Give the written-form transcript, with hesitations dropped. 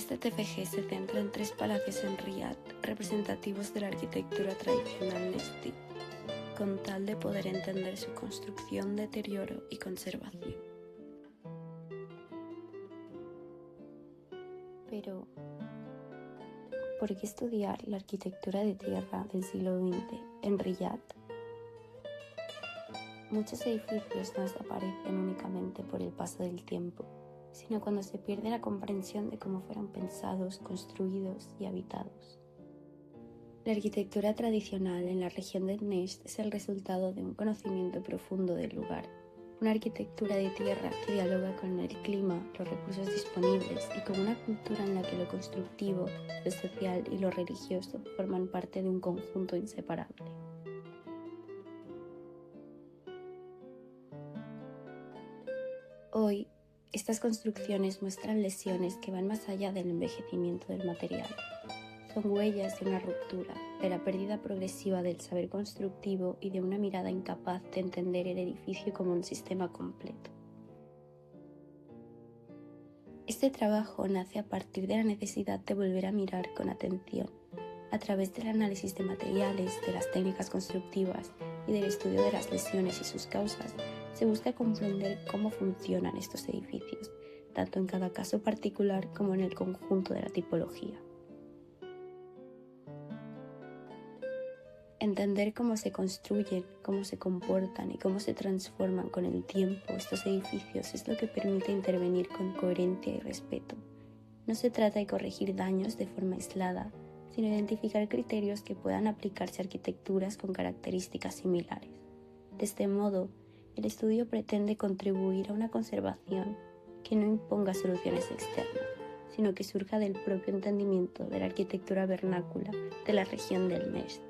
Este TFG se centra en 3 palacios en Riad, representativos de la arquitectura tradicional nesti, con tal de poder entender su construcción, deterioro y conservación. Pero, ¿por qué estudiar la arquitectura de tierra del siglo XX en Riad? Muchos edificios no desaparecen únicamente por el paso del tiempo, sino cuando se pierde la comprensión de cómo fueron pensados, construidos y habitados. La arquitectura tradicional en la región del Nest es el resultado de un conocimiento profundo del lugar, una arquitectura de tierra que dialoga con el clima, los recursos disponibles y con una cultura en la que lo constructivo, lo social y lo religioso forman parte de un conjunto inseparable. Hoy, estas construcciones muestran lesiones que van más allá del envejecimiento del material. Son huellas de una ruptura, de la pérdida progresiva del saber constructivo y de una mirada incapaz de entender el edificio como un sistema completo. Este trabajo nace a partir de la necesidad de volver a mirar con atención, a través del análisis de materiales, de las técnicas constructivas y del estudio de las lesiones y sus causas. Se busca comprender cómo funcionan estos edificios, tanto en cada caso particular como en el conjunto de la tipología. Entender cómo se construyen, cómo se comportan y cómo se transforman con el tiempo estos edificios es lo que permite intervenir con coherencia y respeto. No se trata de corregir daños de forma aislada, sino identificar criterios que puedan aplicarse a arquitecturas con características similares. De este modo, el estudio pretende contribuir a una conservación que no imponga soluciones externas, sino que surja del propio entendimiento de la arquitectura vernácula de la región del Nest.